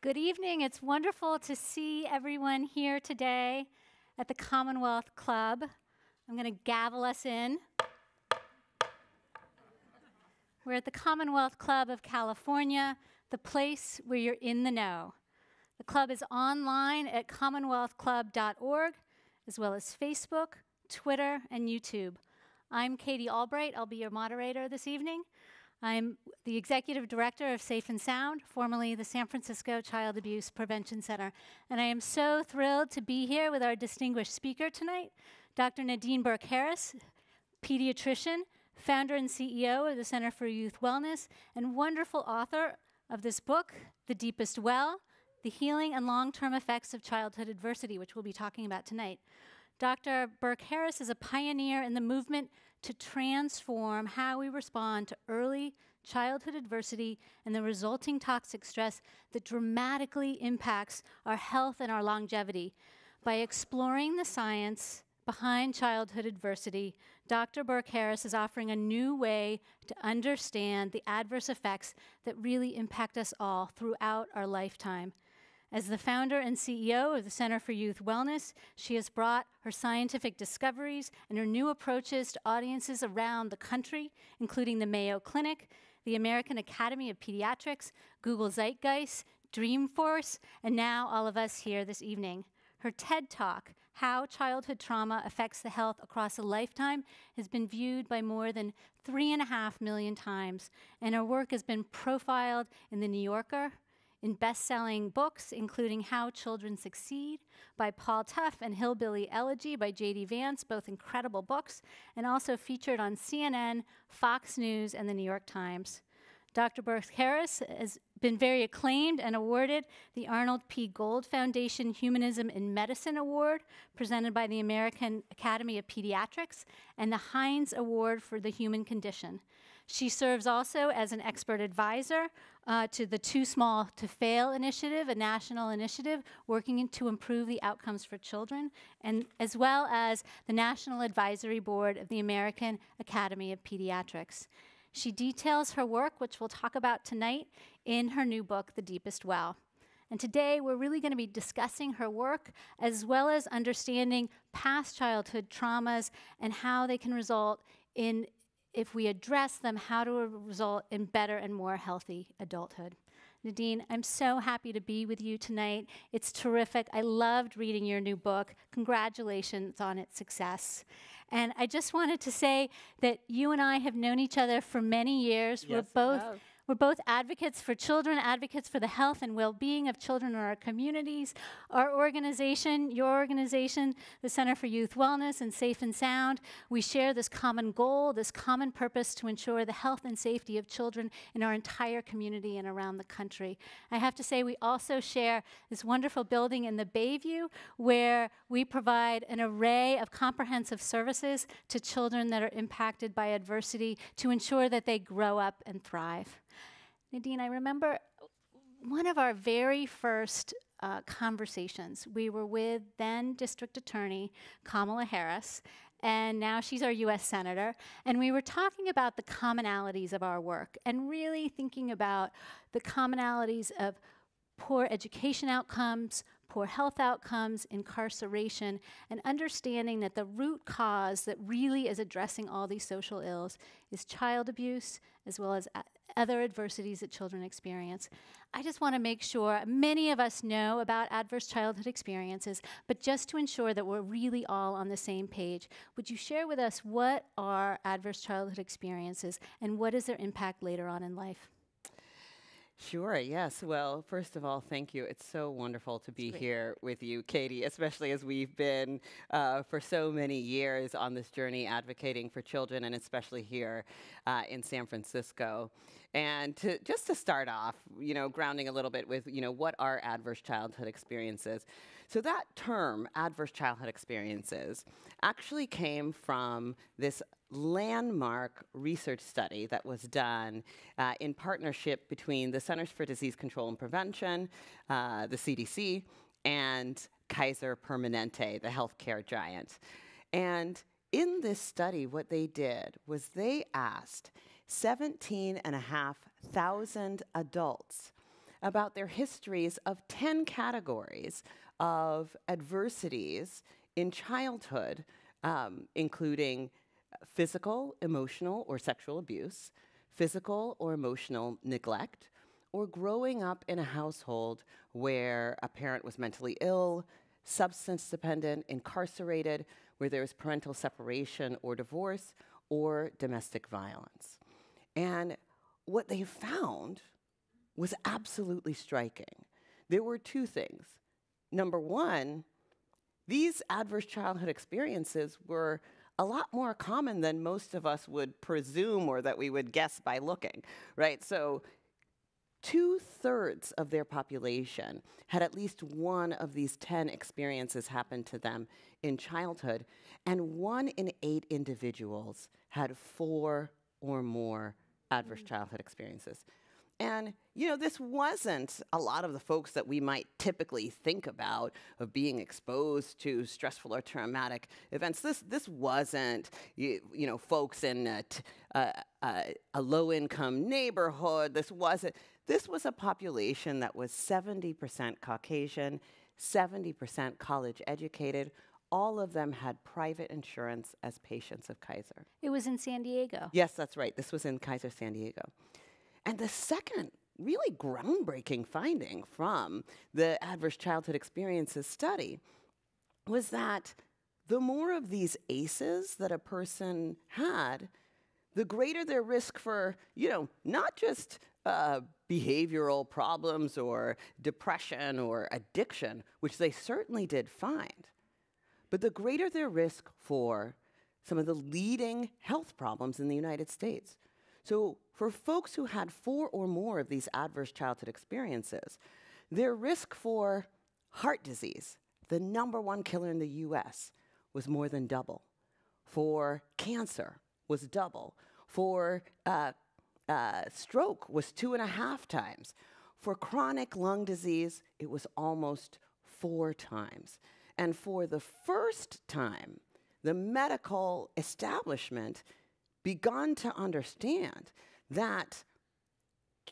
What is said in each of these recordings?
Good evening. It's wonderful to see everyone here today at the Commonwealth Club. I'm going to gavel us in. We're at the Commonwealth Club of California, the place where you're in the know. The club is online at commonwealthclub.org, as well as Facebook, Twitter, and YouTube. I'm Katie Albright. I'll be your moderator this evening. I'm the Executive Director of Safe and Sound, formerly the San Francisco Child Abuse Prevention Center. And I am so thrilled to be here with our distinguished speaker tonight, Dr. Nadine Burke-Harris, pediatrician, founder and CEO of the Center for Youth Wellness, and wonderful author of this book, The Deepest Well, The Healing and Long-Term Effects of Childhood Adversity, which we'll be talking about tonight. Dr. Burke-Harris is a pioneer in the movement to transform how we respond to early childhood adversity and the resulting toxic stress that dramatically impacts our health and our longevity. By exploring the science behind childhood adversity, Dr. Burke-Harris is offering a new way to understand the adverse effects that really impact us all throughout our lifetime. As the founder and CEO of the Center for Youth Wellness, she has brought her scientific discoveries and her new approaches to audiences around the country, including the Mayo Clinic, the American Academy of Pediatrics, Google Zeitgeist, Dreamforce, and now all of us here this evening. Her TED Talk, How Childhood Trauma Affects the Health Across a Lifetime, has been viewed by more than 3.5 million times, and her work has been profiled in The New Yorker, in best-selling books, including How Children Succeed by Paul Tough and Hillbilly Elegy by J.D. Vance, both incredible books, and also featured on CNN, Fox News, and the New York Times. Dr. Burke-Harris has been very acclaimed and awarded the Arnold P. Gold Foundation Humanism in Medicine Award, presented by the American Academy of Pediatrics, and the Heinz Award for the Human Condition. She serves also as an expert advisor to the Too Small to Fail initiative, a national initiative working to improve the outcomes for children, and as well as the National Advisory Board of the American Academy of Pediatrics. She details her work, which we'll talk about tonight, in her new book, The Deepest Well. And today, we're really going to be discussing her work, as well as understanding past childhood traumas and how they can result in, if we address them, how to result in better and more healthy adulthood. Nadine, I'm so happy to be with you tonight. It's terrific. I loved reading your new book. Congratulations on its success. And I just wanted to say that you and I have known each other for many years. Yes, We're both advocates for children, advocates for the health and well-being of children in our communities. Our organization, your organization, the Center for Youth Wellness and Safe and Sound, we share this common goal, this common purpose to ensure the health and safety of children in our entire community and around the country. I have to say we also share this wonderful building in the Bayview where we provide an array of comprehensive services to children that are impacted by adversity to ensure that they grow up and thrive. Nadine, I remember one of our very first conversations. We were with then District Attorney Kamala Harris, and now she's our U.S. Senator, and we were talking about the commonalities of our work and really thinking about the commonalities of poor education outcomes, poor health outcomes, incarceration, and understanding that the root cause that really is addressing all these social ills is child abuse, as well as other adversities that children experience. I just want to make sure many of us know about adverse childhood experiences, but just to ensure that we're really all on the same page, would you share with us what are adverse childhood experiences and what is their impact later on in life? Sure, yes. Well, first of all, thank you. It's so wonderful to be here with you, Katie, especially as we've been for so many years on this journey advocating for children, and especially here in San Francisco. And just to start off, grounding a little bit with, what are adverse childhood experiences? So that term, adverse childhood experiences, actually came from this landmark research study that was done in partnership between the Centers for Disease Control and Prevention, the CDC, and Kaiser Permanente, the healthcare giant. And in this study, what they did was they asked 17,500 adults about their histories of 10 categories of adversities in childhood, including physical, emotional, or sexual abuse, physical or emotional neglect, or growing up in a household where a parent was mentally ill, substance dependent, incarcerated, where there was parental separation or divorce, or domestic violence. And what they found was absolutely striking. There were two things. Number one, these adverse childhood experiences were a lot more common than most of us would presume or that we would guess by looking, right? So 2/3 of their population had at least one of these 10 experiences happen to them in childhood, and 1 in 8 individuals had 4 or more adverse childhood experiences. And, this wasn't a lot of the folks that we might typically think about of being exposed to stressful or traumatic events. This wasn't, folks in a low-income neighborhood. This was a population that was 70% Caucasian, 70% college educated. All of them had private insurance as patients of Kaiser. It was in San Diego. Yes, that's right. This was in Kaiser San Diego. And the second really groundbreaking finding from the Adverse Childhood Experiences study was that the more of these ACEs that a person had, the greater their risk for, not just behavioral problems or depression or addiction, which they certainly did find, but the greater their risk for some of the leading health problems in the United States. So for folks who had 4 or more of these adverse childhood experiences, their risk for heart disease, the #1 killer in the US, was more than double. For cancer was double. For stroke was 2.5 times. For chronic lung disease, it was almost 4 times. And for the first time, the medical establishment begun to understand that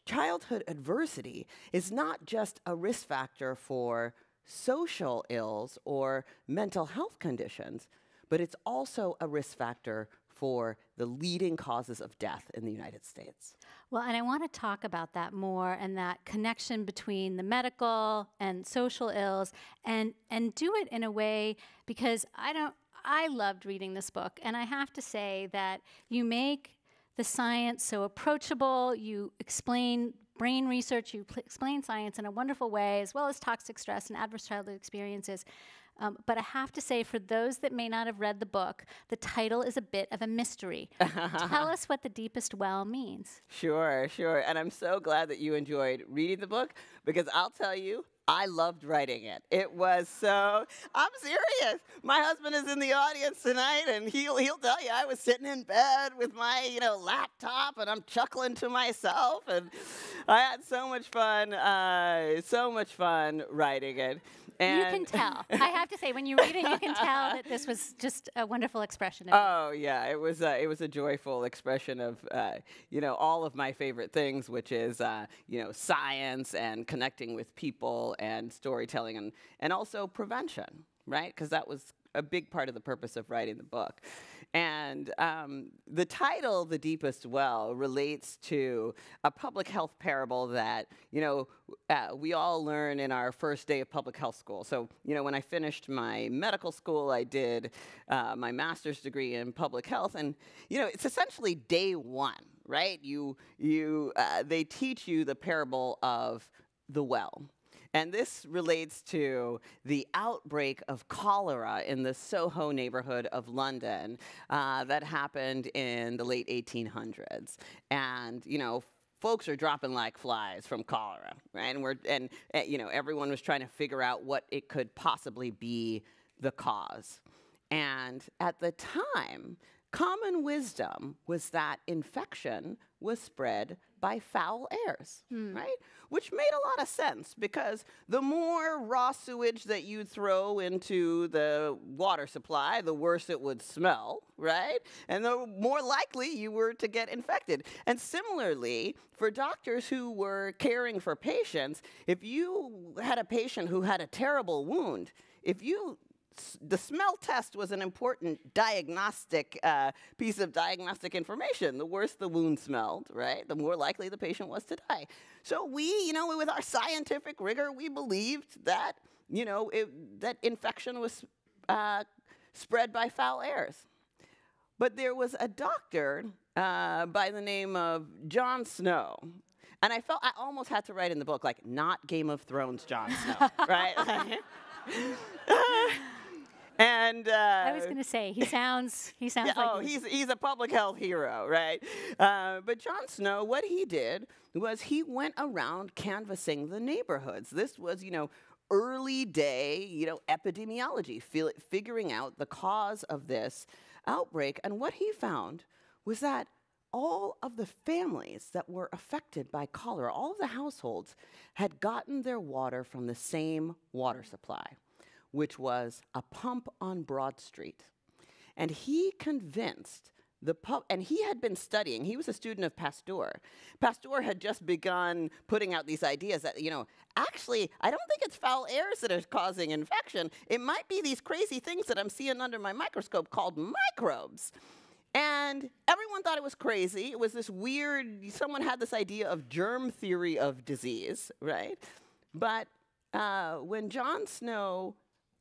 childhood adversity is not just a risk factor for social ills or mental health conditions, but it's also a risk factor for the leading causes of death in the United States. Well, and I want to talk about that more and that connection between the medical and social ills and do it in a way because I loved reading this book, and I have to say that you make the science so approachable, you explain brain research, you explain science in a wonderful way, as well as toxic stress and adverse childhood experiences. But I have to say, for those that may not have read the book, the title is a bit of a mystery. Tell us what The Deepest Well means. Sure. And I'm so glad that you enjoyed reading the book, because I'll tell you, I loved writing it. It was I'm serious. My husband is in the audience tonight, and he'll tell you I was sitting in bed with my, laptop, and I'm chuckling to myself, and I had so much fun writing it. And you can tell. I have to say, when you read it, you can tell that this was just a wonderful expression of Oh, yeah. It was a joyful expression of, all of my favorite things, which is, science and connecting with people and storytelling and also prevention, right? Because that was a big part of the purpose of writing the book. And the title, The Deepest Well, relates to a public health parable that, we all learn in our first day of public health school. So, when I finished my medical school, I did my master's degree in public health. And, it's essentially day one, right? They teach you the parable of the well. And this relates to the outbreak of cholera in the Soho neighborhood of London that happened in the late 1800s. And, folks are dropping like flies from cholera, right? And everyone was trying to figure out what it could possibly be the cause. And at the time, common wisdom was that infection was spread by foul airs, right? Which made a lot of sense because the more raw sewage that you throw into the water supply, the worse it would smell, right? And the more likely you were to get infected. And similarly, for doctors who were caring for patients, if you had a patient who had a terrible wound, the smell test was an important diagnostic piece of diagnostic information. The worse the wound smelled, right, the more likely the patient was to die. So we, with our scientific rigor, we believed that, that infection was spread by foul airs. But there was a doctor by the name of Jon Snow. And I almost had to write in the book, like, not Game of Thrones Jon Snow, right? And I was going to say he sounds like he's a public health hero, right? But Jon Snow, what he did was he went around canvassing the neighborhoods. This was, early day, epidemiology, figuring out the cause of this outbreak. And what he found was that all of the families that were affected by cholera, all of the households, had gotten their water from the same water supply, which was a pump on Broad Street. And he convinced and he had been studying, he was a student of Pasteur. Pasteur had just begun putting out these ideas that, actually, I don't think it's foul airs that are causing infection. It might be these crazy things that I'm seeing under my microscope called microbes. And everyone thought it was crazy. It was this weird, someone had this idea of germ theory of disease, right? But when Jon Snow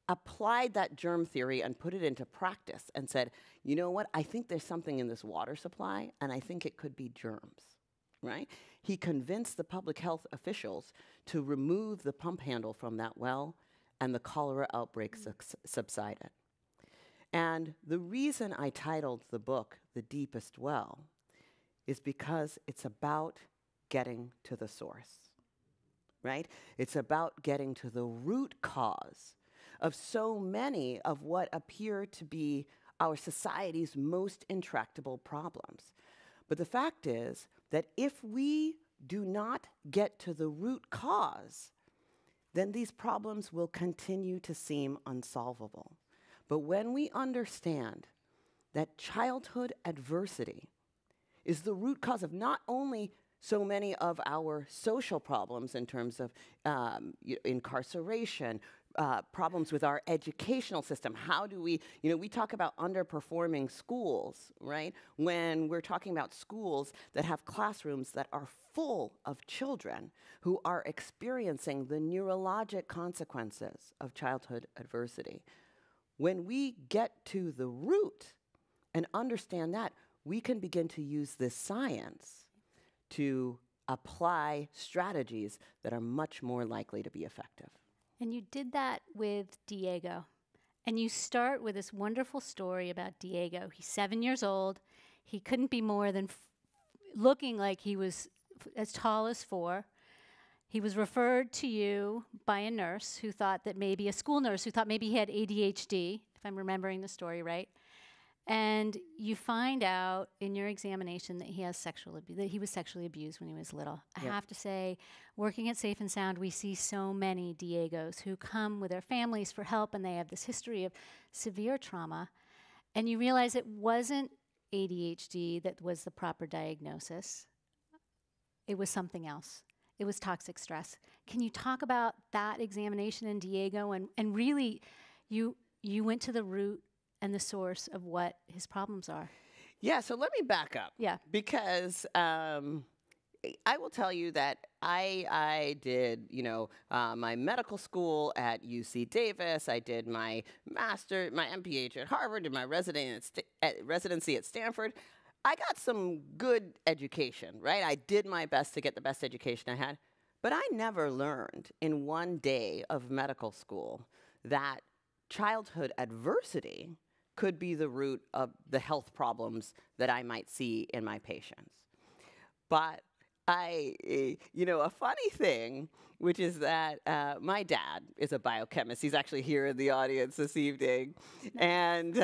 applied that germ theory and put it into practice and said, you know what, I think there's something in this water supply, and I think it could be germs, right? He convinced the public health officials to remove the pump handle from that well, and the cholera outbreak subsided. And the reason I titled the book The Deepest Well is because it's about getting to the source, right? It's about getting to the root cause of so many of what appear to be our society's most intractable problems. But the fact is that if we do not get to the root cause, then these problems will continue to seem unsolvable. But when we understand that childhood adversity is the root cause of not only so many of our social problems in terms of incarceration, problems with our educational system. How do we talk about underperforming schools, right? When we're talking about schools that have classrooms that are full of children who are experiencing the neurologic consequences of childhood adversity. When we get to the root and understand that, we can begin to use this science to apply strategies that are much more likely to be effective. And you did that with Diego. And you start with this wonderful story about Diego. He's 7 years old. He couldn't be more than looking like he was as tall as 4. He was referred to you by a nurse who thought that maybe, a school nurse who thought maybe he had ADHD, if I'm remembering the story right. And you find out in your examination that he has that he was sexually abused when he was little. Yep. I have to say, working at Safe and Sound, we see so many Diegos who come with their families for help, and they have this history of severe trauma. And you realize it wasn't ADHD that was the proper diagnosis. It was something else. It was toxic stress. Can you talk about that examination in Diego, and really you went to the root and the source of what his problems are? Yeah, so let me back up. Yeah. Because I will tell you that I did, my medical school at UC Davis. I did my MPH at Harvard, did my residency at Stanford. I got some good education, right? I did my best to get the best education I had. But I never learned in one day of medical school that childhood adversity could be the root of the health problems that I might see in my patients. But a funny thing, which is that my dad is a biochemist. He's actually here in the audience this evening. And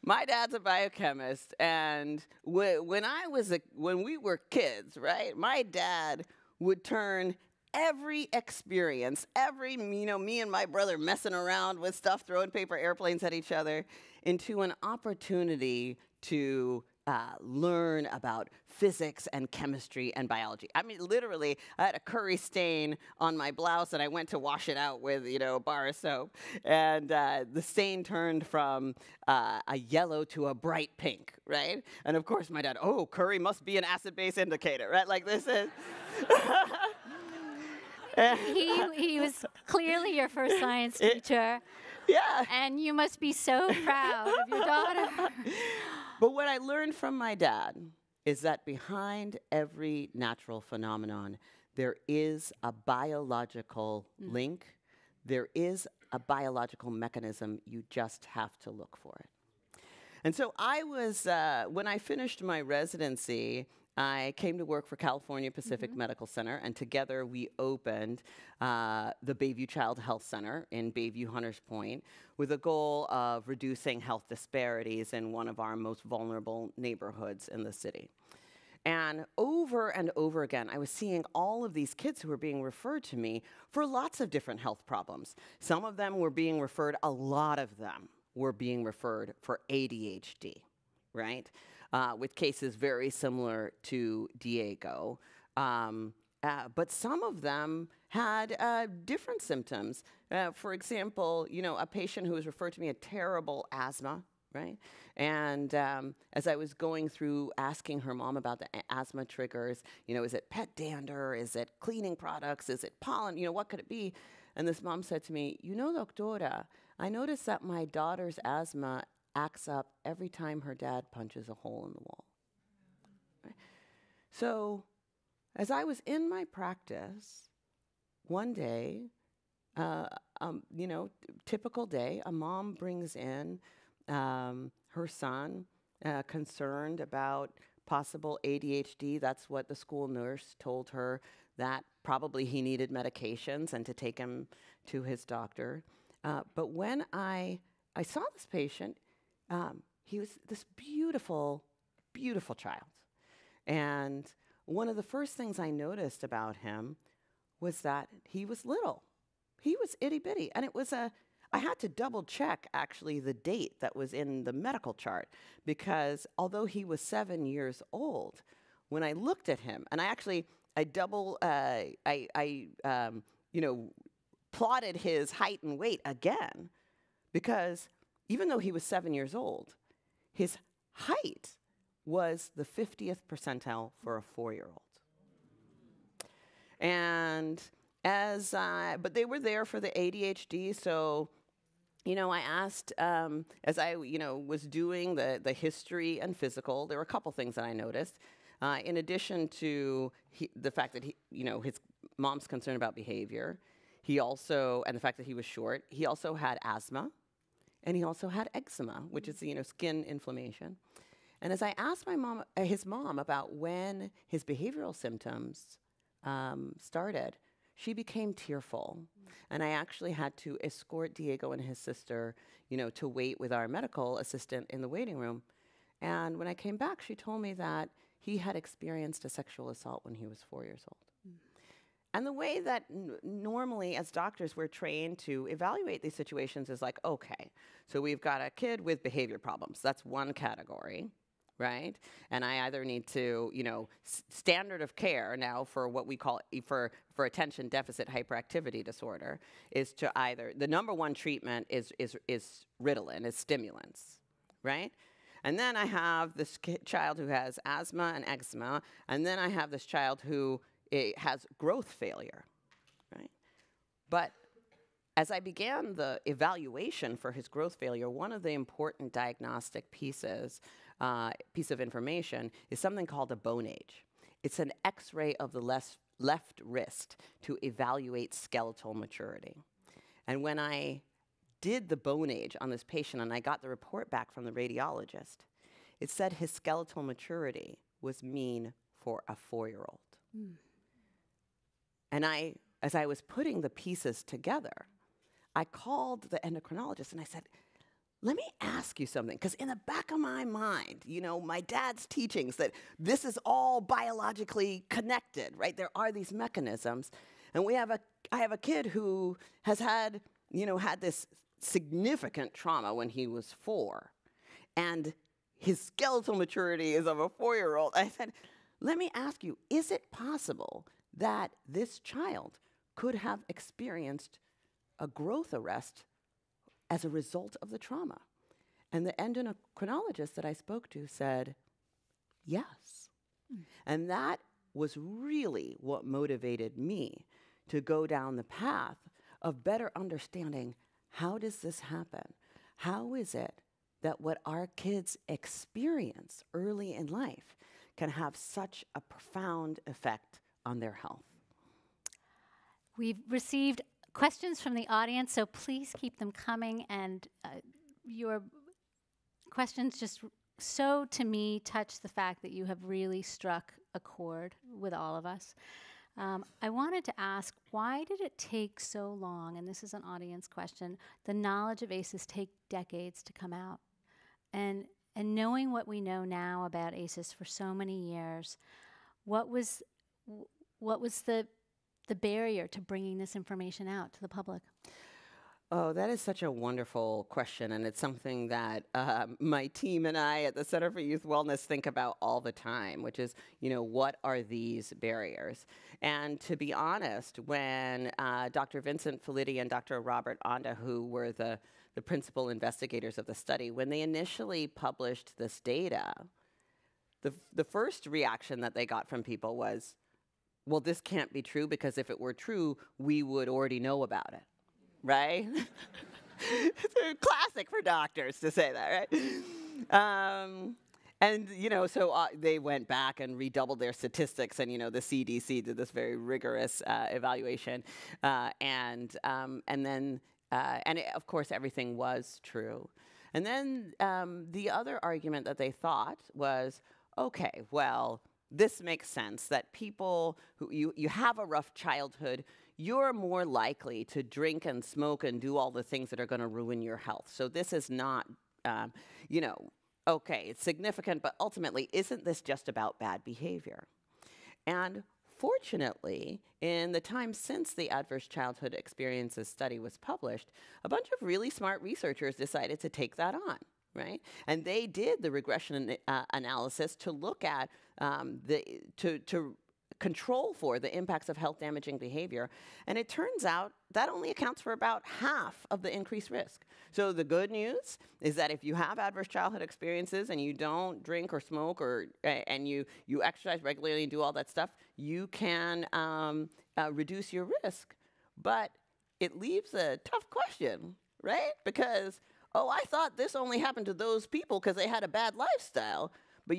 My dad's a biochemist, and when we were kids, right? My dad would turn every experience, me and my brother messing around with stuff, throwing paper airplanes at each other, into an opportunity to learn about physics and chemistry and biology. I mean, literally, I had a curry stain on my blouse, and I went to wash it out with, a bar of soap, and the stain turned from a yellow to a bright pink, right? And of course, my dad, oh, curry must be an acid-base indicator, right? Like this is. He was clearly your first science teacher. Yeah. And you must be so proud of your daughter. But what I learned from my dad is that behind every natural phenomenon, there is a biological link. There is a biological mechanism. You just have to look for it. And so when I finished my residency, I came to work for California Pacific Medical Center, and together we opened the Bayview Child Health Center in Bayview Hunters Point with a goal of reducing health disparities in one of our most vulnerable neighborhoods in the city. And over again, I was seeing all of these kids who were being referred to me for lots of different health problems. Some of them were being referred, a lot of them were being referred for ADHD, right? With cases very similar to Diego. But some of them had different symptoms. For example, a patient who was referred to me had terrible asthma, right? And as I was going through asking her mom about the asthma triggers, is it pet dander? Is it cleaning products? Is it pollen? What could it be? And this mom said to me, doctora, I noticed that my daughter's asthma acts up every time her dad punches a hole in the wall. Right? So as I was in my practice, one day, typical day, a mom brings in her son, concerned about possible ADHD. That's what the school nurse told her, that probably he needed medications and to take him to his doctor. But when I saw this patient, he was this beautiful, beautiful child. And one of the first things I noticed about him was that he was little. He was itty bitty. And I had to double check actually the date that was in the medical chart, because although he was 7 years old, when I looked at him, and plotted his height and weight again, because even though he was 7 years old, his height was the 50th percentile for a 4-year-old. And but they were there for the ADHD, so, I asked, as I, was doing the history and physical, there were a couple things that I noticed. In addition to the fact that his mom's concerned about behavior, and the fact that he was short, he also had asthma. And he also had eczema, which is, skin inflammation. And as I asked his mom about when his behavioral symptoms started, she became tearful. And I actually had to escort Diego and his sister, to wait with our medical assistant in the waiting room. And when I came back, she told me that he had experienced a sexual assault when he was 4 years old. And the way that normally as doctors we're trained to evaluate these situations is like, okay, so we've got a kid with behavior problems. That's one category, right? And I either need to, standard of care now for what we call, for attention deficit hyperactivity disorder, is to either, the number one treatment is Ritalin, is stimulants, right? And then I have this child who has asthma and eczema, and then I have this child who has growth failure, right? But as I began the evaluation for his growth failure, one of the important diagnostic piece of information is something called a bone age. It's an X-ray of the left wrist to evaluate skeletal maturity. And when I did the bone age on this patient and I got the report back from the radiologist, it said his skeletal maturity was mean for a 4-year-old. And as I was putting the pieces together, I called the endocrinologist and I said, let me ask you something, because in the back of my mind, my dad's teachings that this is all biologically connected, right? There are these mechanisms. And I have a kid who has had this significant trauma when he was 4. And his skeletal maturity is of a 4-year-old. I said, let me ask you, is it possible that this child could have experienced a growth arrest as a result of the trauma? And the endocrinologist that I spoke to said, yes. And that was really what motivated me to go down the path of better understanding, how does this happen? How is it that what our kids experience early in life can have such a profound effect on their health? We've received questions from the audience, so please keep them coming. And your questions just so, to me, touch the fact that you have really struck a chord with all of us. I wanted to ask, why did it take so long, and this is an audience question, the knowledge of ACEs take decades to come out? And knowing what we know now about ACEs for so many years, what was the barrier to bringing this information out to the public? Oh, that is such a wonderful question, and it's something that my team and I at the Center for Youth Wellness think about all the time, which is, what are these barriers? And to be honest, when Dr. Vincent Felitti and Dr. Robert Onda, who were the principal investigators of the study, when they initially published this data, the first reaction that they got from people was, well, this can't be true, because if it were true, we would already know about it. Right? It's a classic for doctors to say that, right? So they went back and redoubled their statistics, and, the CDC did this very rigorous evaluation. And of course, everything was true. And then the other argument that they thought was, okay, well, this makes sense, that people who you have a rough childhood, you're more likely to drink and smoke and do all the things that are going to ruin your health. So this is not, okay, it's significant, but ultimately, isn't this just about bad behavior? And fortunately, in the time since the Adverse Childhood Experiences study was published, a bunch of really smart researchers decided to take that on. Right? And they did the regression analysis to look at to control for the impacts of health-damaging behavior. And it turns out that only accounts for about half of the increased risk. So the good news is that if you have adverse childhood experiences and you don't drink or smoke and you exercise regularly and do all that stuff, you can reduce your risk. But it leaves a tough question, right? Because, I thought this only happened to those people because they had a bad lifestyle. But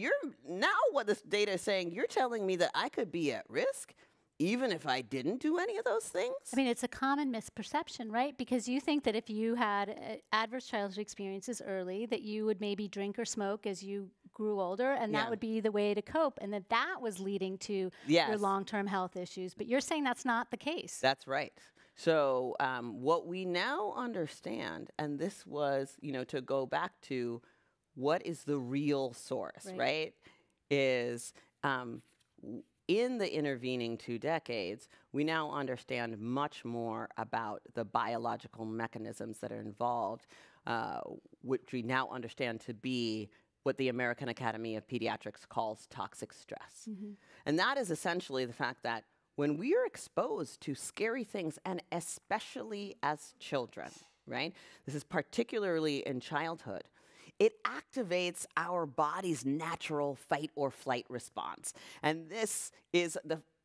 now what this data is saying, you're telling me that I could be at risk even if I didn't do any of those things? I mean, it's a common misperception, right? Because you think that if you had adverse childhood experiences early, that you would maybe drink or smoke as you grew older, and that would be the way to cope, and that was leading to your long-term health issues. But you're saying that's not the case. That's right. So what we now understand, and this was, to go back to what is the real source, right? Is in the intervening 2 decades, we now understand much more about the biological mechanisms that are involved, which we now understand to be what the American Academy of Pediatrics calls toxic stress. Mm-hmm. And that is essentially the fact that when we are exposed to scary things, and especially as children, right? This is particularly in childhood. It activates our body's natural fight or flight response. And this is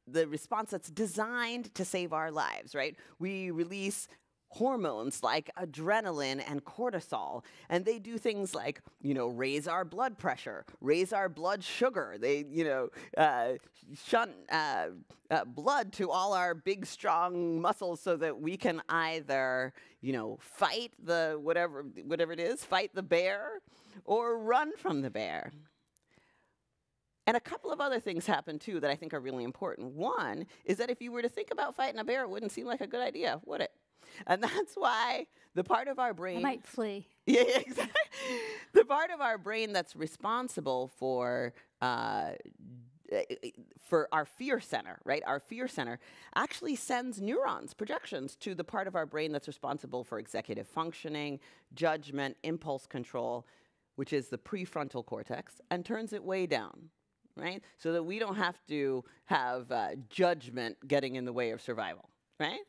the response that's designed to save our lives, right? We release hormones like adrenaline and cortisol, and they do things like, raise our blood pressure, raise our blood sugar. They, shunt blood to all our big, strong muscles so that we can either, fight the whatever it is, fight the bear, or run from the bear. And a couple of other things happen, too, that I think are really important. One is that if you were to think about fighting a bear, it wouldn't seem like a good idea, would it? And that's why the part of our I brain might flee. yeah, yeah, exactly. The part of our brain that's responsible uh, for our fear center, right? Our fear center actually sends neurons, projections to the part of our brain that's responsible for executive functioning, judgment, impulse control, which is the prefrontal cortex, and turns it way down, right? So that we don't have to have judgment getting in the way of survival, right?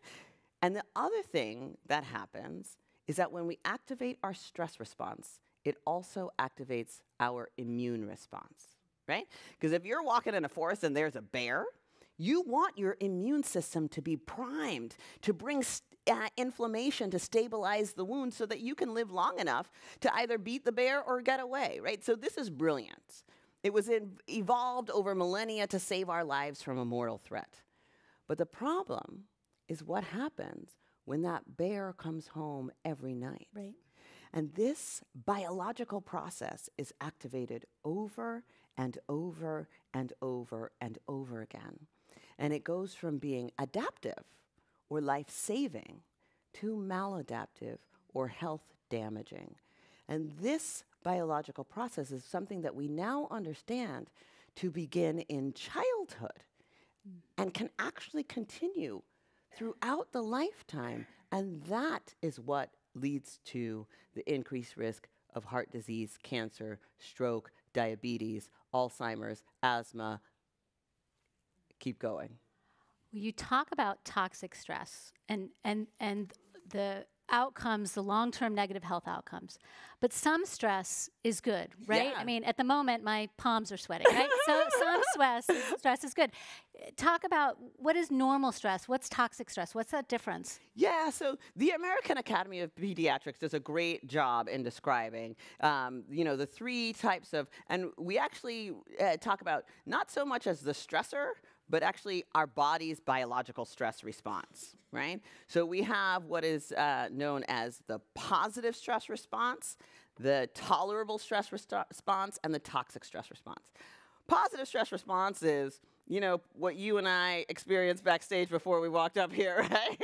And the other thing that happens is that when we activate our stress response, it also activates our immune response, right? Because if you're walking in a forest and there's a bear, you want your immune system to be primed to bring inflammation to stabilize the wound so that you can live long enough to either beat the bear or get away, right? So this is brilliant. It was evolved over millennia to save our lives from a mortal threat. But the problem is what happens when that bear comes home every night. Right. And this biological process is activated over and over and over and over again. And it goes from being adaptive or life-saving to maladaptive or health-damaging. And this biological process is something that we now understand to begin in childhood and can actually continue throughout the lifetime. And that is what leads to the increased risk of heart disease, cancer, stroke, diabetes, Alzheimer's, asthma. Keep going. You talk about toxic stress and the outcomes, the long-term negative health outcomes. But some stress is good, right? Yeah. I mean, at the moment, my palms are sweating, right? So some stress is good. Talk about what is normal stress? What's toxic stress? What's that difference? Yeah, so the American Academy of Pediatrics does a great job in describing, the three types of, and we actually talk about not so much as the stressor, but actually our body's biological stress response, right? So we have what is known as the positive stress response, the tolerable stress response, and the toxic stress response. Positive stress response is, what you and I experienced backstage before we walked up here, right?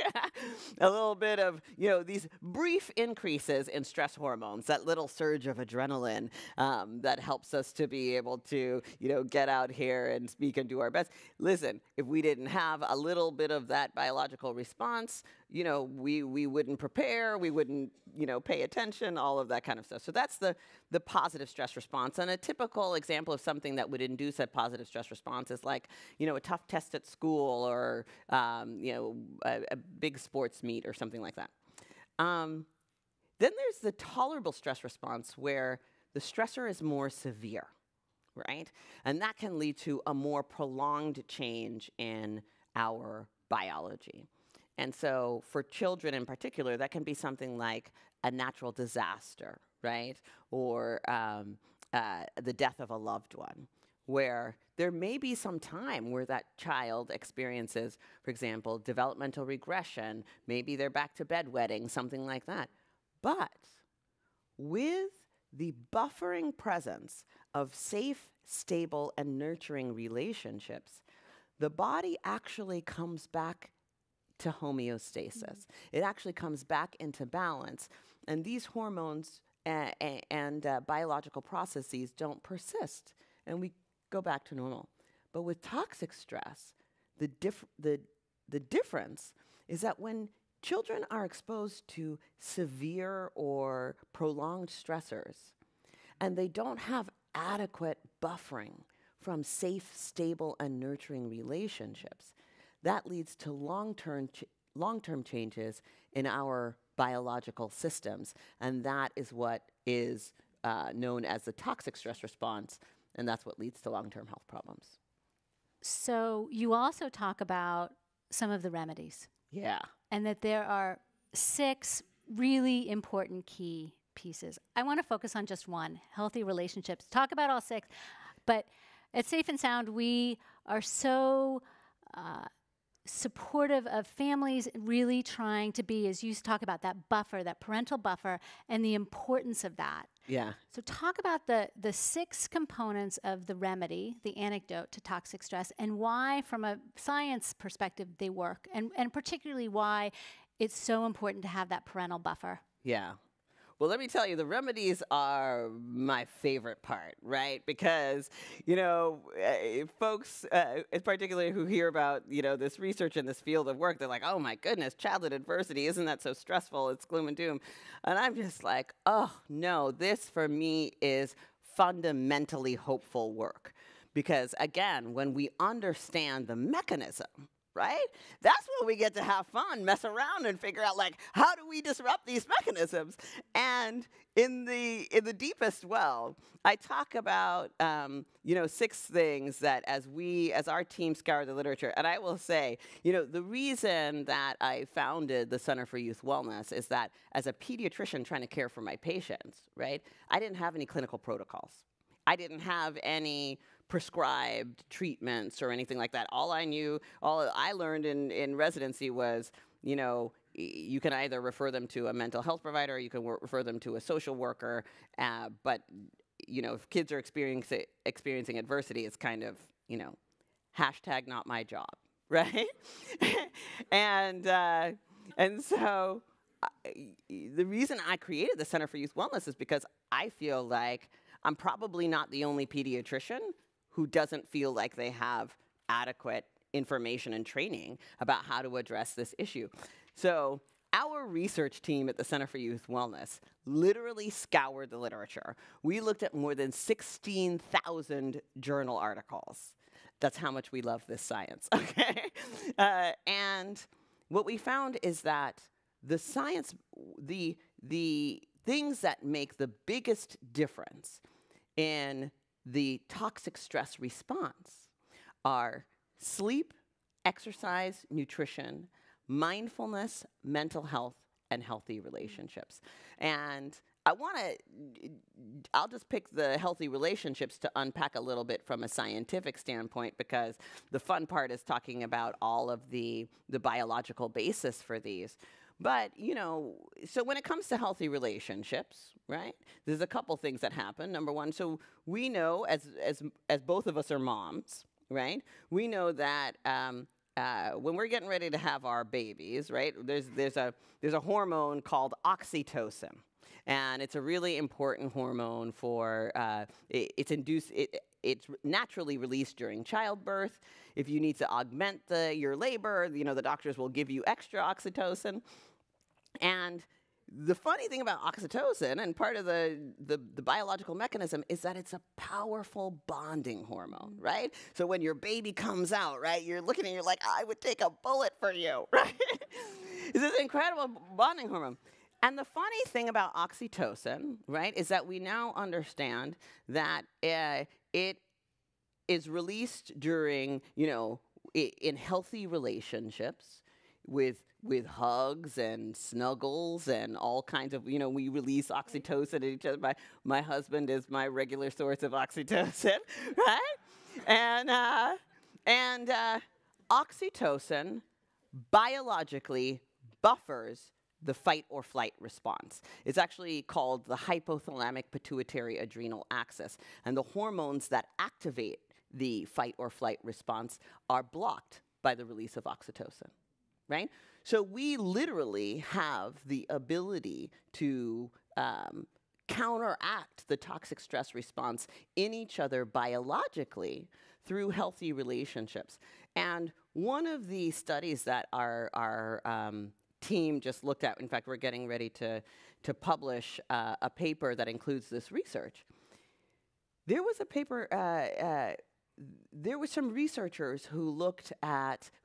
A little bit of, these brief increases in stress hormones, that little surge of adrenaline that helps us to be able to, get out here and speak and do our best. Listen, if we didn't have a little bit of that biological response, we wouldn't prepare, we wouldn't, pay attention, all of that kind of stuff. So that's the positive stress response. And a typical example of something that would induce a positive stress response is like, a tough test at school or, a big sports meet or something like that. Then there's the tolerable stress response where the stressor is more severe, right? And that can lead to a more prolonged change in our biology. And so for children in particular, that can be something like a natural disaster, right? Or the death of a loved one, where there may be some time where that child experiences, for example, developmental regression, maybe they're back to bedwetting, something like that. But with the buffering presence of safe, stable, and nurturing relationships, the body actually comes back to homeostasis. It actually comes back into balance. And these hormones and biological processes don't persist. And we go back to normal. But with toxic stress, the difference is that when children are exposed to severe or prolonged stressors, and they don't have adequate buffering from safe, stable, and nurturing relationships, that leads to long-term changes in our biological systems. And that is what is known as the toxic stress response. And that's what leads to long-term health problems. So you also talk about some of the remedies. Yeah. And that there are 6 really important key pieces. I want to focus on just one, healthy relationships. Talk about all 6, but at Safe and Sound, we are so supportive of families really trying to be, as you talk about, that buffer, that parental buffer, and the importance of that. Yeah. So talk about the 6 components of the remedy, the antidote to toxic stress, and why, from a science perspective, they work, and particularly why it's so important to have that parental buffer. Yeah. Well, let me tell you, the remedies are my favorite part, right? Because, folks, particularly who hear about, this research in this field of work, they're like, oh my goodness, childhood adversity, isn't that so stressful? It's gloom and doom. And I'm just like, oh no, this for me is fundamentally hopeful work. Because again, when we understand the mechanism, right? That's when we get to have fun, mess around, and figure out, like, how do we disrupt these mechanisms? And in the deepest well, I talk about 6 things that as our team scour the literature, and I will say, the reason that I founded the Center for Youth Wellness is that as a pediatrician trying to care for my patients, right? I didn't have any clinical protocols. I didn't have any prescribed treatments or anything like that. All I learned in residency was, you can either refer them to a mental health provider, you can refer them to a social worker, but, if kids are experiencing adversity, it's kind of, hashtag not my job, right? and so the reason I created the Center for Youth Wellness is because I feel like I'm probably not the only pediatrician who doesn't feel like they have adequate information and training about how to address this issue. So our research team at the Center for Youth Wellness literally scoured the literature. We looked at more than 16,000 journal articles. That's how much we love this science, okay? And what we found is that the science, the things that make the biggest difference in the toxic stress response are sleep, exercise, nutrition, mindfulness, mental health, and healthy relationships. And I'll just pick the healthy relationships to unpack a little bit from a scientific standpoint, because the fun part is talking about all of the biological basis for these. But, so when it comes to healthy relationships, right, there's a couple things that happen. Number one, so we know as both of us are moms, right, we know that when we're getting ready to have our babies, right, there's a hormone called oxytocin. And it's a really important hormone for, it's naturally released during childbirth. If you need to augment your labor, the doctors will give you extra oxytocin. And the funny thing about oxytocin, and part of the biological mechanism, is that it's a powerful bonding hormone, right? So when your baby comes out, right, you're looking and you're like, I would take a bullet for you, right? It's this incredible bonding hormone. And the funny thing about oxytocin, right, is that we now understand that it is released during, in healthy relationships with hugs and snuggles and all kinds of, we release oxytocin at each other. My husband is my regular source of oxytocin, right? And oxytocin biologically buffers the fight or flight response. It's actually called the hypothalamic pituitary adrenal axis. And the hormones that activate the fight or flight response are blocked by the release of oxytocin, right? So we literally have the ability to counteract the toxic stress response in each other biologically through healthy relationships. And one of the studies that our team just looked at, in fact, we're getting ready to publish a paper that includes this research. There was a paper, there were some researchers who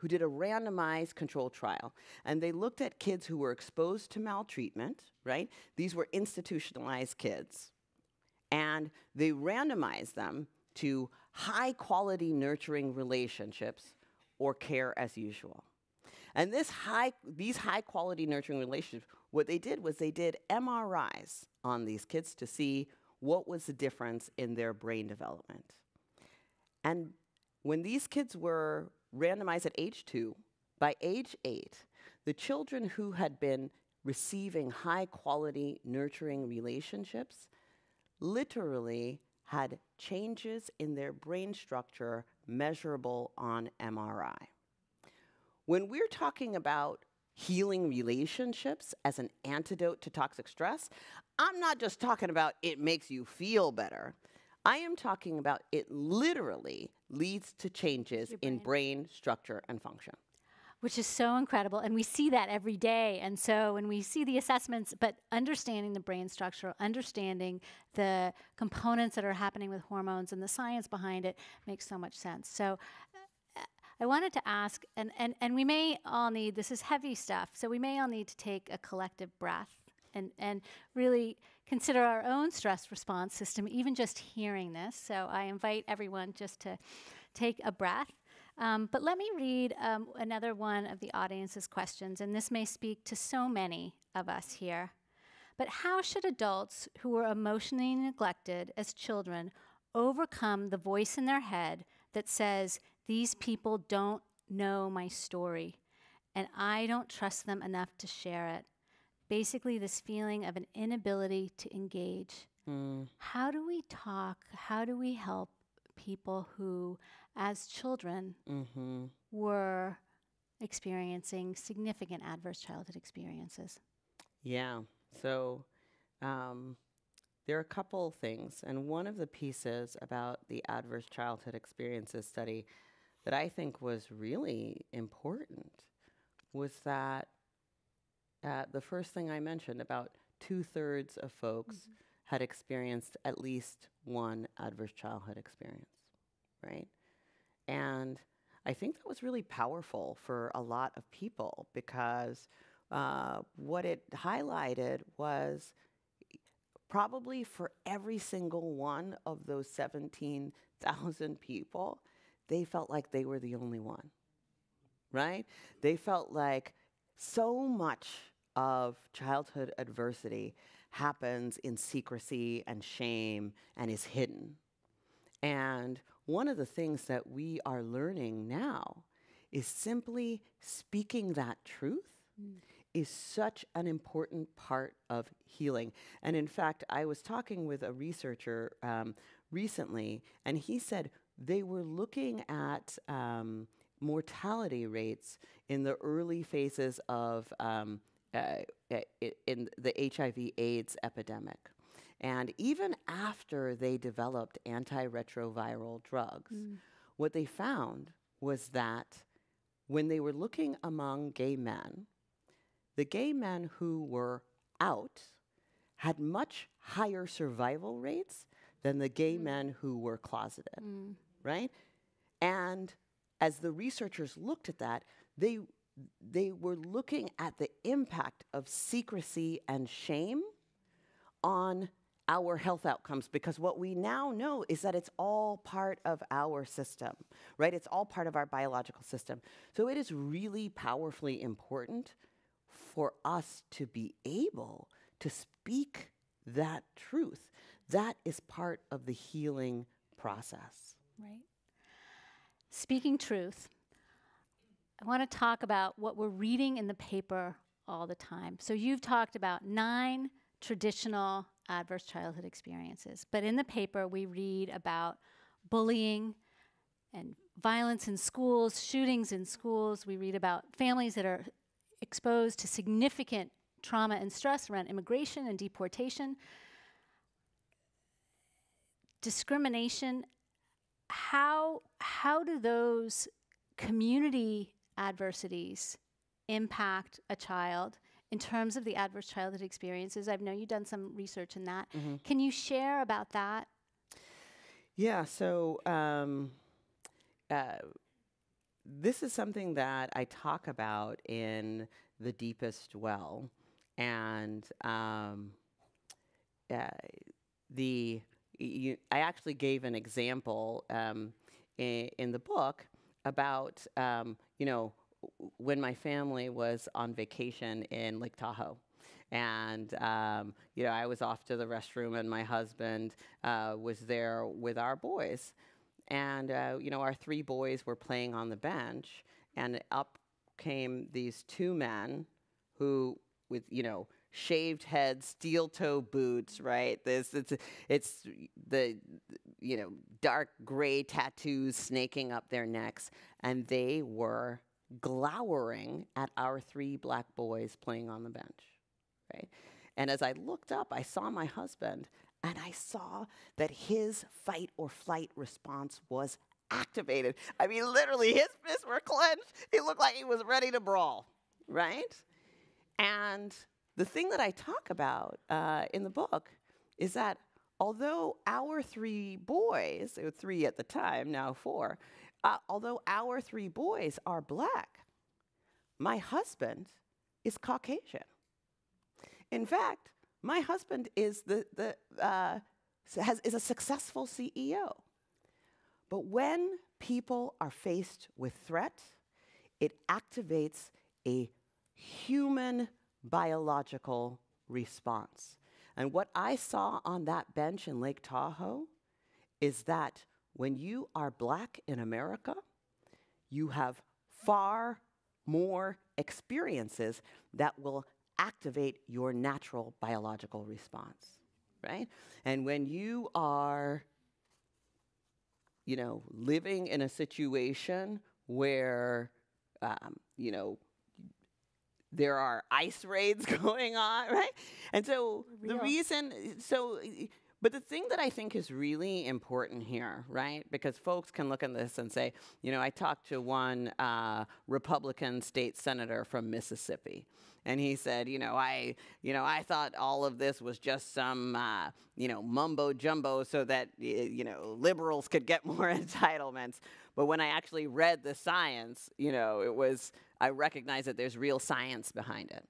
did a randomized control trial, and they looked at kids who were exposed to maltreatment, right? These were institutionalized kids, and they randomized them to high-quality nurturing relationships or care as usual. And these high-quality nurturing relationships, what they did was they did MRIs on these kids to see what was the difference in their brain development. And when these kids were randomized at age 2, by age 8, the children who had been receiving high-quality nurturing relationships literally had changes in their brain structure measurable on MRI. When we're talking about healing relationships as an antidote to toxic stress, I'm not just talking about it makes you feel better. I am talking about it literally leads to changes in brain structure and function. Which is so incredible. And we see that every day. And so when we see the assessments, but understanding the brain structure, understanding the components that are happening with hormones and the science behind it makes so much sense. So I wanted to ask, and we may all need, this is heavy stuff, so we may all need to take a collective breath and really consider our own stress response system, even just hearing this. So I invite everyone just to take a breath. But let me read another one of the audience's questions, and this may speak to so many of us here. But how should adults who were emotionally neglected as children overcome the voice in their head that says, these people don't know my story, and I don't trust them enough to share it? Basically, this feeling of an inability to engage. How do we talk? How do we help people who, as children, were experiencing significant adverse childhood experiences? Yeah. So there are a couple things. And one of the pieces about the adverse childhood experiences study that I think was really important was that the first thing I mentioned, about 2/3 of folks had experienced at least one adverse childhood experience, right? And I think that was really powerful for a lot of people because what it highlighted was probably for every single one of those 17,000 people, they felt like they were the only one, right? They felt like so much of childhood adversity happens in secrecy and shame and is hidden. And one of the things that we are learning now is simply speaking that truth is such an important part of healing. And in fact, I was talking with a researcher recently, and he said they were looking at mortality rates in the early phases of in the HIV/AIDS epidemic. And even after they developed antiretroviral drugs, what they found was that when they were looking among gay men, the gay men who were out had much higher survival rates than the gay men who were closeted, right? And as the researchers looked at that, they were looking at the impact of secrecy and shame on our health outcomes, because what we now know is that it's all part of our system, right? It's all part of our biological system. So it is really powerfully important for us to be able to speak that truth. That is part of the healing process. Right. Speaking truth, I want to talk about what we're reading in the paper all the time. So you've talked about 9 traditional adverse childhood experiences, but in the paper we read about bullying and violence in schools, shootings in schools. We read about families that are exposed to significant trauma and stress around immigration and deportation. Discrimination, how do those community adversities impact a child in terms of the adverse childhood experiences? I know you've done some research in that. Can you share about that? Yeah, so this is something that I talk about in The Deepest Well. And I actually gave an example in the book about, when my family was on vacation in Lake Tahoe. And, I was off to the restroom and my husband was there with our boys. And, our 3 boys were playing on the bench, and up came these 2 men who, with, shaved heads, steel-toe boots, right? It's the, dark gray tattoos snaking up their necks, and they were glowering at our 3 black boys playing on the bench, right? And as I looked up, I saw my husband, and I saw that his fight or flight response was activated. I mean, literally, his fists were clenched. He looked like he was ready to brawl, right? And the thing that I talk about in the book is that although our 3 boys, there were 3 at the time, now 4, although our 3 boys are black, my husband is Caucasian. In fact, my husband is a successful CEO. But when people are faced with threat, it activates a human biological response. And what I saw on that bench in Lake Tahoe is that when you are black in America, you have far more experiences that will activate your natural biological response, right? And when you are, living in a situation where, there are ICE raids going on, right? And so but the thing that I think is really important here, right? Because folks can look at this and say, I talked to one Republican state senator from Mississippi, and he said, I thought all of this was just some, mumbo jumbo so that, liberals could get more entitlements. But when I actually read the science, I recognize that there's real science behind it.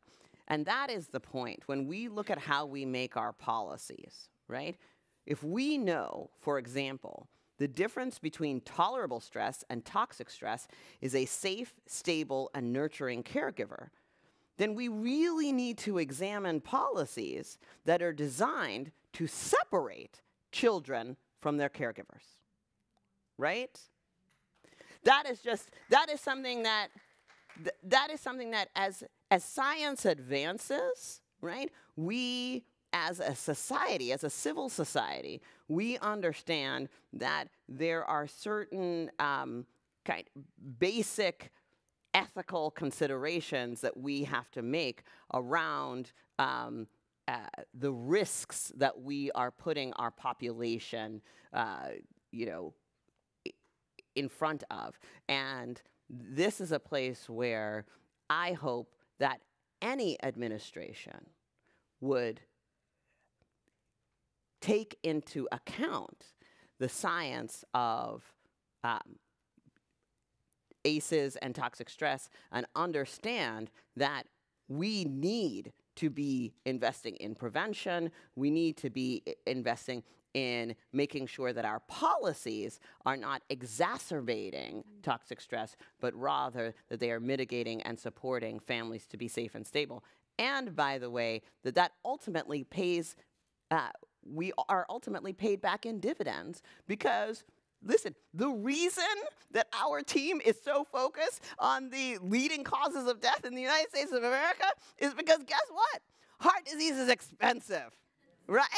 And that is the point. When we look at how we make our policies, right? If we know, for example, the difference between tolerable stress and toxic stress is a safe, stable, and nurturing caregiver, then we really need to examine policies that are designed to separate children from their caregivers, right? That is something that as science advances, right, we as a society, as a civil society, we understand that there are certain basic ethical considerations that we have to make around the risks that we are putting our population, in front of. And this is a place where I hope that any administration would take into account the science of ACEs and toxic stress and understand that we need to be investing in prevention. We need to be investing in making sure that our policies are not exacerbating toxic stress, but rather that they are mitigating and supporting families to be safe and stable. And by the way, that ultimately pays, we are ultimately paid back in dividends because, listen, the reason that our team is so focused on the leading causes of death in the United States of America is because guess what? Heart disease is expensive, right?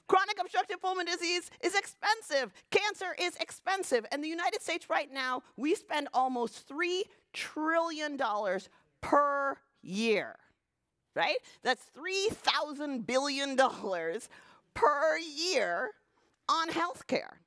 Chronic obstructive pulmonary disease is expensive. Cancer is expensive. And the United States right now, we spend almost $3 trillion per year, right? That's $3,000 billion per year on healthcare.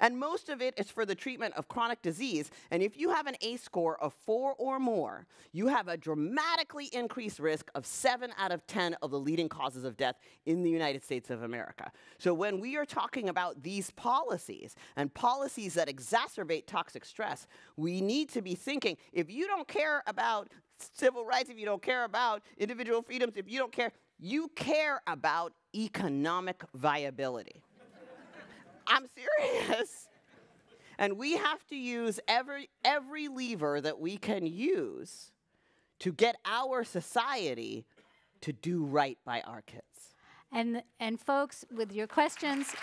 And most of it is for the treatment of chronic disease. And if you have an ACE score of 4 or more, you have a dramatically increased risk of 7 out of 10 of the leading causes of death in the United States of America. So when we are talking about these policies and policies that exacerbate toxic stress, we need to be thinking, if you don't care about civil rights, if you don't care about individual freedoms, if you care about economic viability. I'm serious. And we have to use every lever that we can use to get our society to do right by our kids. And folks, with your questions,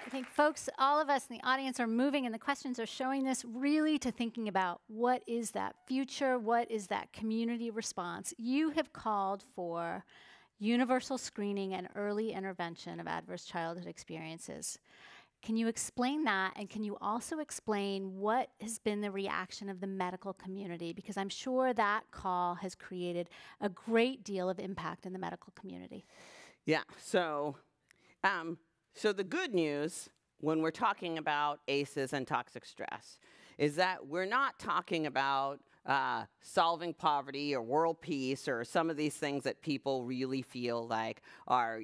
I think folks, all of us in the audience are moving, and the questions are showing this really to thinking about what is that future, what is that community response. You have called for universal screening and early intervention of adverse childhood experiences. Can you explain that? And can you also explain what has been the reaction of the medical community? Because I'm sure that call has created a great deal of impact in the medical community. Yeah, so the good news when we're talking about ACEs and toxic stress is that we're not talking about solving poverty or world peace or some of these things that people really feel like are,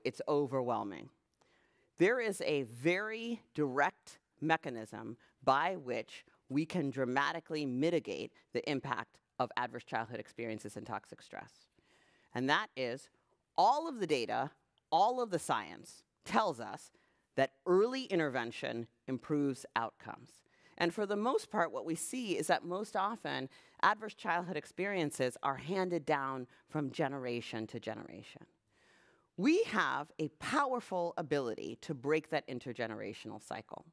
it's overwhelming. There is a very direct mechanism by which we can dramatically mitigate the impact of adverse childhood experiences and toxic stress. And that is all of the data, all of the science tells us that early intervention improves outcomes. And for the most part, what we see is that most often adverse childhood experiences are handed down from generation to generation. We have a powerful ability to break that intergenerational cycle.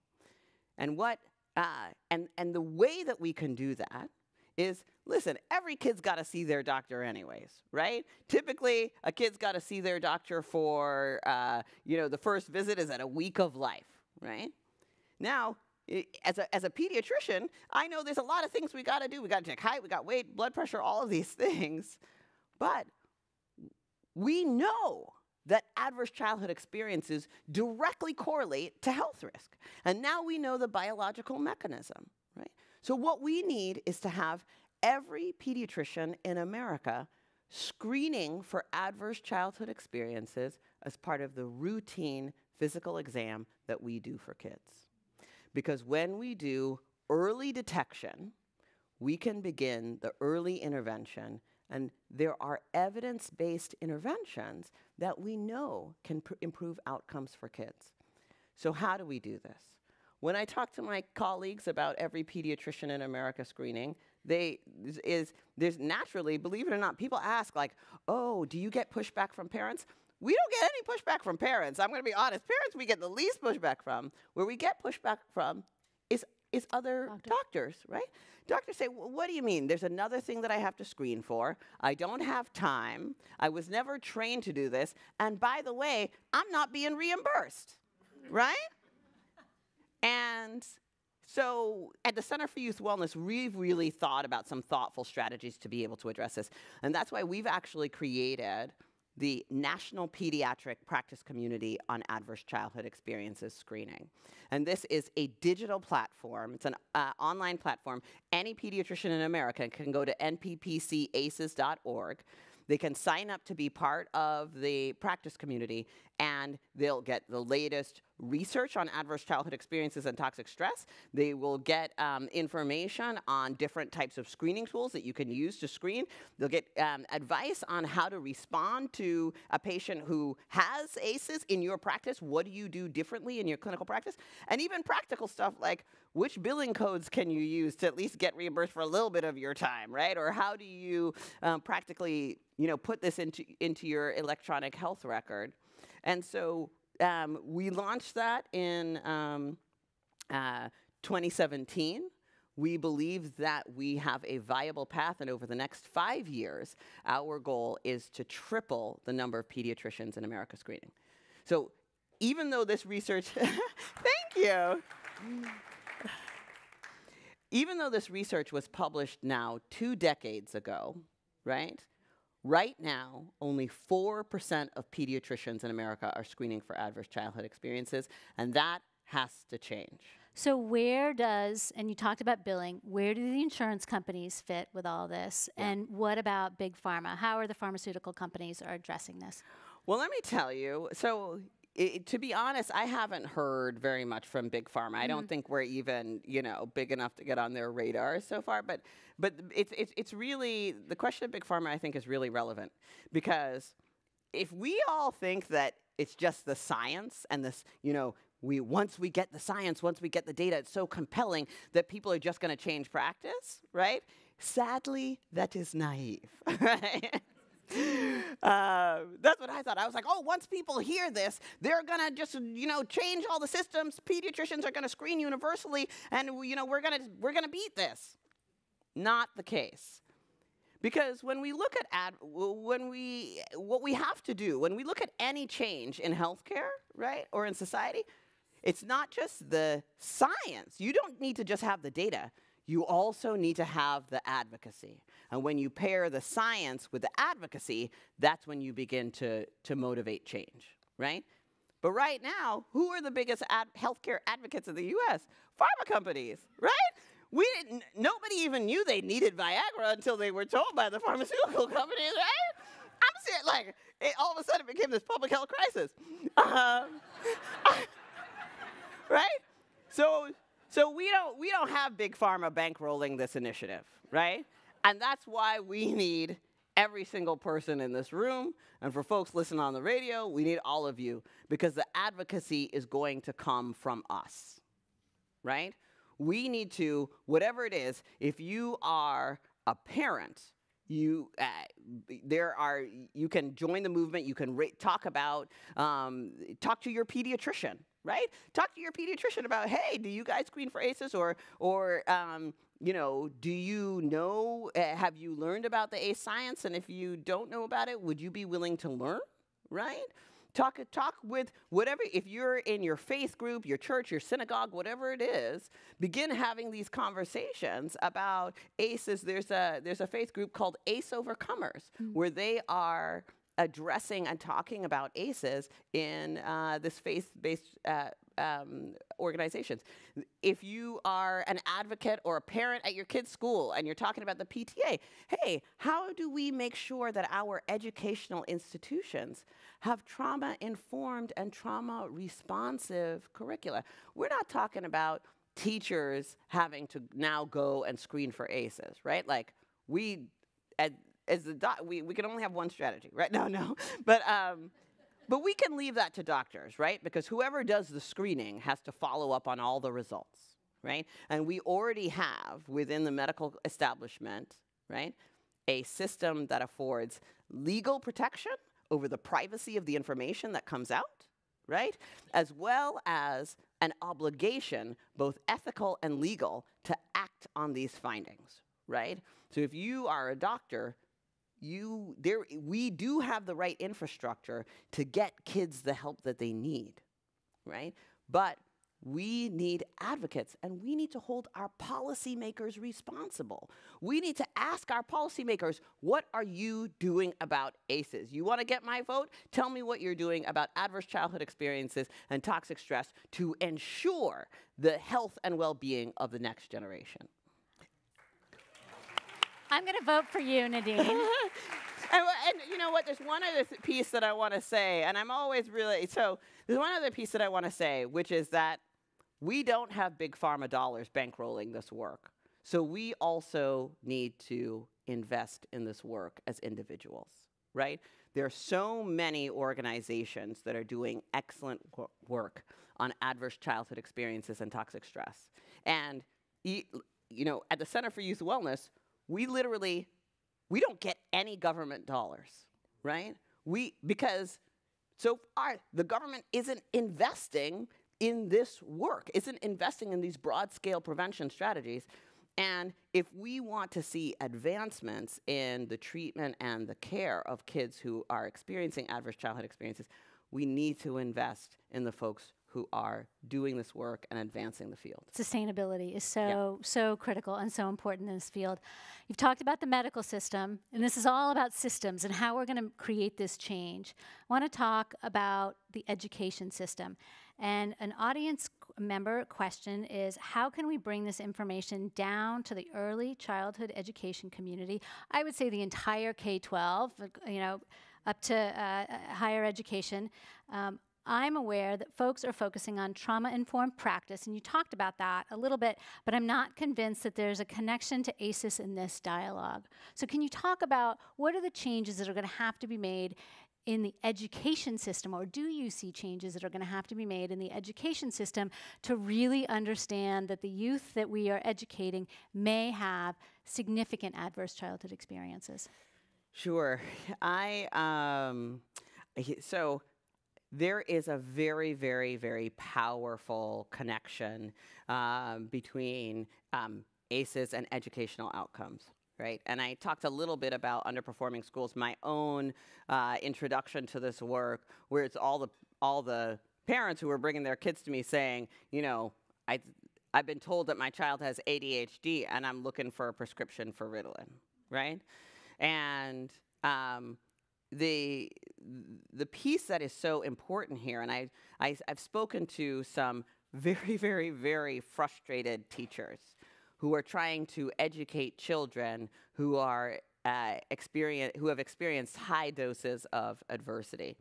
And the way that we can do that is, listen, every kid's got to see their doctor anyways, right? Typically, a kid's got to see their doctor for, the first visit is at a week of life, right? Now, as a pediatrician, I know there's a lot of things we got to do. We got to check height, we got weight, blood pressure, all of these things. But we know that adverse childhood experiences directly correlate to health risk. And now we know the biological mechanism, right? So what we need is to have every pediatrician in America screening for adverse childhood experiences as part of the routine physical exam that we do for kids. Because when we do early detection, we can begin the early intervention, and there are evidence-based interventions that we know can improve outcomes for kids. So how do we do this? When I talk to my colleagues about every pediatrician in America screening, there's naturally, believe it or not, people ask like, oh, do you get pushback from parents? We don't get any pushback from parents. I'm going to be honest. Parents we get the least pushback from. Where we get pushback from is other doctors, right? Doctors say, what do you mean? There's another thing that I have to screen for. I don't have time. I was never trained to do this. And by the way, I'm not being reimbursed, right? And so at the Center for Youth Wellness, we've really thought about some thoughtful strategies to be able to address this. And that's why we've actually created the National Pediatric Practice Community on Adverse Childhood Experiences Screening. And this is a digital platform. It's an online platform. Any pediatrician in America can go to nppcaces.org. They can sign up to be part of the practice community, and they'll get the ladest research on adverse childhood experiences and toxic stress. They will get information on different types of screening tools that you can use to screen. They'll get advice on how to respond to a patient who has ACEs in your practice. What do you do differently in your clinical practice? And even practical stuff like which billing codes can you use to at least get reimbursed for a little bit of your time, right? Or how do you practically, put this into your electronic health record? And so we launched that in 2017. We believe that we have a viable path, and over the next 5 years, our goal is to triple the number of pediatricians in America screening. So even though this research, thank you. Even though this research was published now 2 decades ago, right? Right now, only 4% of pediatricians in America are screening for adverse childhood experiences, and that has to change. So where does, and you talked about billing, where do the insurance companies fit with all this? Yeah. And what about big pharma? How are the pharmaceutical companies are addressing this? Well, let me tell you. So to be honest, I haven't heard very much from big pharma. I don't think we're even, big enough to get on their radar so far. But it's really, the question of big pharma, I think, is really relevant. Because if we all think that it's just the science and this, once we get the science, once we get the data, it's so compelling that people are just going to change practice, right? Sadly, that is naive, right? That's what I thought. I was like, oh, once people hear this, they're going to just, change all the systems. Pediatricians are going to screen universally, and, we're going to beat this. Not the case. Because when we look at what we have to do, when we look at any change in healthcare, right, or in society, it's not just the science. You don't need to just have the data. You also need to have the advocacy. And when you pair the science with the advocacy, that's when you begin to motivate change, right? But right now, who are the biggest healthcare advocates in the US? Pharma companies, right? Nobody even knew they needed Viagra until they were told by the pharmaceutical companies, right? I'm saying, like, all of a sudden it became this public health crisis. Right? So we don't have big pharma bankrolling this initiative, right? And that's why we need every single person in this room, and for folks listening on the radio, we need all of you, because the advocacy is going to come from us, right? We need to, whatever it is, if you are a parent, you can join the movement. You can talk to your pediatrician, right? Talk to your pediatrician about, hey, do you guys screen for ACEs, or do you know? Have you learned about the ACE science? And if you don't know about it, would you be willing to learn, right? Talk with whatever, if you're in your faith group, your church, your synagogue, whatever it is, begin having these conversations about ACEs. There's a faith group called ACE Overcomers, where they are addressing and talking about ACEs in this faith-based organizations. If you are an advocate or a parent at your kid's school and you're talking about the PTA, hey, how do we make sure that our educational institutions have trauma-informed and trauma-responsive curricula? We're not talking about teachers having to now go and screen for ACEs, right? Like, we can only have one strategy, right? No. But we can leave that to doctors, right? Because whoever does the screening has to follow up on all the results, right? And we already have, within the medical establishment, right, a system that affords legal protection over the privacy of the information that comes out, right? As well as an obligation, both ethical and legal, to act on these findings, right? So if you are a doctor, we do have the right infrastructure to get kids the help that they need, right? But we need advocates, and we need to hold our policymakers responsible. We need to ask our policymakers, what are you doing about ACEs? You want to get my vote? Tell me what you're doing about adverse childhood experiences and toxic stress to ensure the health and well-being of the next generation. I'm going to vote for you, Nadine. And you know what? There's one other piece that I want to say, and I'm always there's one other piece that I want to say, which is that we don't have big pharma dollars bankrolling this work. So we also need to invest in this work as individuals, right? There are so many organizations that are doing excellent work on adverse childhood experiences and toxic stress. And, at the Center for Youth Wellness, we don't get any government dollars, right? Because so far, the government isn't investing in this work, isn't investing in these broad-scale prevention strategies. And if we want to see advancements in the treatment and the care of kids who are experiencing adverse childhood experiences, we need to invest in the folks who are doing this work and advancing the field. Sustainability is so critical and so important in this field. You've talked about the medical system, and this is all about systems and how we're going to create this change. I want to talk about the education system. And an audience member question is, how can we bring this information down to the early childhood education community? I would say the entire K-12, up to higher education. I'm aware that folks are focusing on trauma-informed practice, and you talked about that a little bit, but I'm not convinced that there's a connection to ACEs in this dialogue. So can you talk about what are the changes that are going to have to be made in the education system, or do you see changes that are going to have to be made in the education system to really understand that the youth that we are educating may have significant adverse childhood experiences? Sure. So there is a very, very, very powerful connection between ACEs and educational outcomes, right? And I talked a little bit about underperforming schools, my own introduction to this work, where it's all the parents who were bringing their kids to me saying, you know, I've been told that my child has ADHD and I'm looking for a prescription for Ritalin, right? And the piece that is so important here, and I've spoken to some very, very, very frustrated teachers who are trying to educate children who are who have experienced high doses of adversity.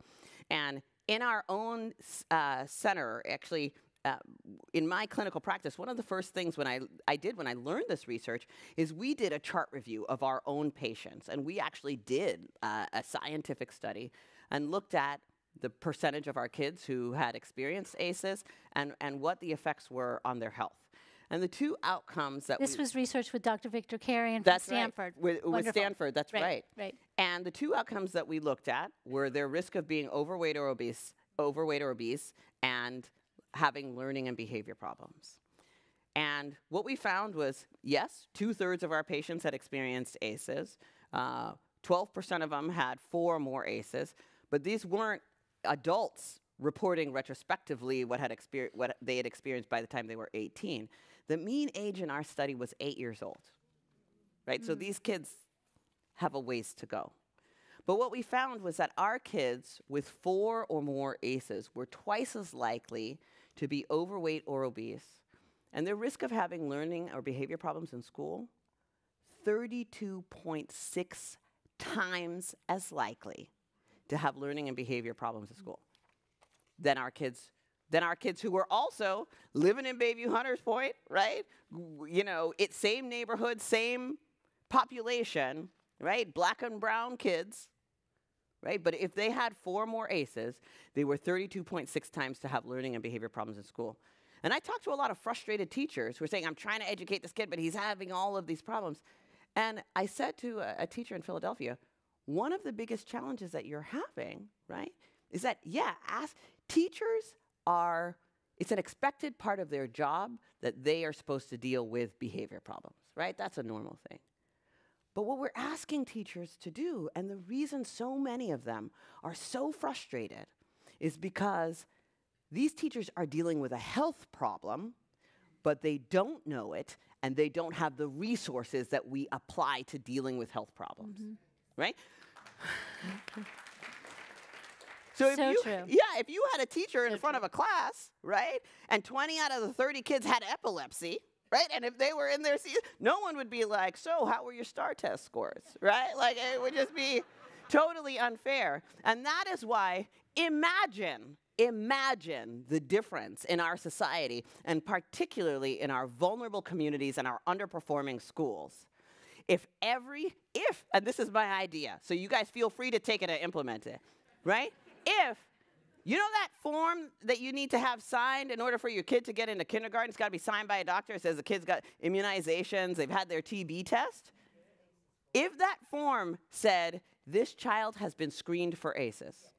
And in our own center, actually, in my clinical practice, one of the first things I did when I learned this research is we did a chart review of our own patients. And we actually did a scientific study and looked at the percentage of our kids who had experienced ACEs and what the effects were on their health. And the two outcomes that This was research with Dr. Victor Carey from Stanford. Right. With Stanford, that's right. Right. And the two outcomes that we looked at were their risk of being overweight or obese, and having learning and behavior problems. And what we found was, yes, 2/3 of our patients had experienced ACEs. 12% of them had 4 or more ACEs, but these weren't adults reporting retrospectively what they had experienced by the time they were 18. The mean age in our study was 8 years old, right? So these kids have a ways to go. But what we found was that our kids with 4 or more ACEs were twice as likely to be overweight or obese, and their risk of having learning or behavior problems in school, 32.6 times as likely to have learning and behavior problems at school than our kids who were also living in Bayview Hunters Point, right? You know, it's same neighborhood, same population, right? Black and brown kids, right? But if they had 4 more ACEs, they were 32.6 times to have learning and behavior problems in school. And I talked to a lot of frustrated teachers who were saying, I'm trying to educate this kid, but he's having all of these problems. And I said to a teacher in Philadelphia, one of the biggest challenges that you're having, right, is that, teachers it's an expected part of their job that they are supposed to deal with behavior problems, right? That's a normal thing. But what we're asking teachers to do, and the reason so many of them are so frustrated, is because these teachers are dealing with a health problem, but they don't know it, and they don't have the resources that we apply to dealing with health problems, right? So if you had a teacher in front of a class, right, and 20 out of the 30 kids had epilepsy, right, and if they were in their seat, no one would be like, so how were your STAR test scores, right? Like, it would just be totally unfair. And that is why, imagine the difference in our society, and particularly in our vulnerable communities and our underperforming schools, if, and this is my idea, so you guys feel free to take it and implement it, right? If, you know that form that you need to have signed in order for your kid to get into kindergarten? It's got to be signed by a doctor. It says the kid's got immunizations, they've had their TB test. If that form said, this child has been screened for ACEs,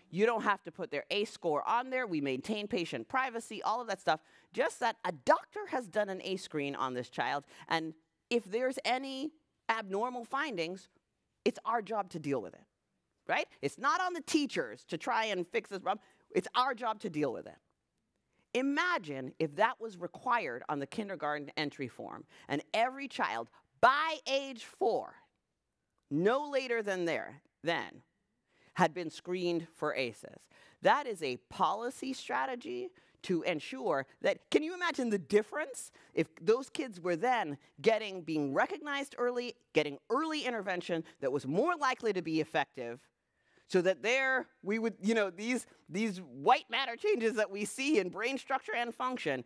you don't have to put their ACE score on there. We maintain patient privacy, all of that stuff. Just that a doctor has done an ACE screen on this child, and if there's any abnormal findings, it's our job to deal with it. Right? It's not on the teachers to try and fix this problem. It's our job to deal with it. Imagine if that was required on the kindergarten entry form, and every child by age 4, no later than then, had been screened for ACEs. That is a policy strategy to ensure that, can you imagine the difference if those kids were then being recognized early, getting early intervention that was more likely to be effective, so that we would, these white matter changes that we see in brain structure and function,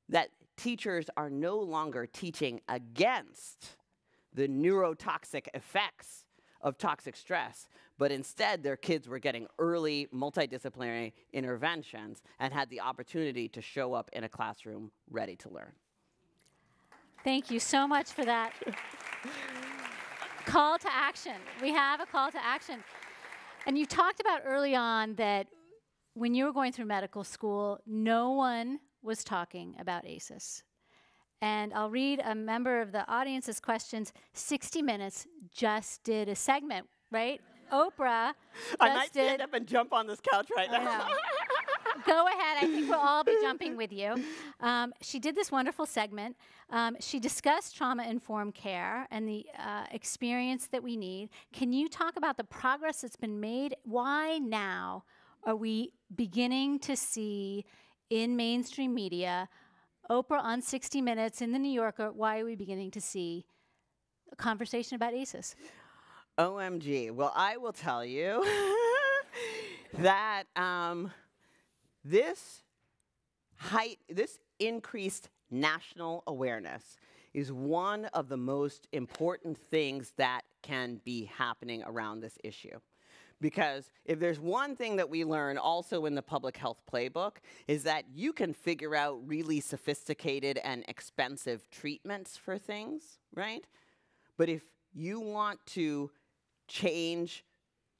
that teachers are no longer teaching against the neurotoxic effects of toxic stress, but instead their kids were getting early multidisciplinary interventions and had the opportunity to show up in a classroom ready to learn. Thank you so much for that. Call to action. We have a call to action. And you talked about early on that when you were going through medical school, no one was talking about ACEs. And I'll read a member of the audience's questions. 60 Minutes just did a segment, right? Oprah I might stand up and jump on this couch right now. Go ahead. I think we'll all be jumping with you. She did this wonderful segment. She discussed trauma-informed care and the experience that we need. Can you talk about the progress that's been made? Why now are we beginning to see in mainstream media, Oprah on 60 Minutes, in The New Yorker, why are we beginning to see a conversation about ACEs? OMG. Well, I will tell you that this increased national awareness is one of the most important things that can be happening around this issue. Because if there's one thing that we learn also in the public health playbook is that you can figure out really sophisticated and expensive treatments for things, right? But if you want to change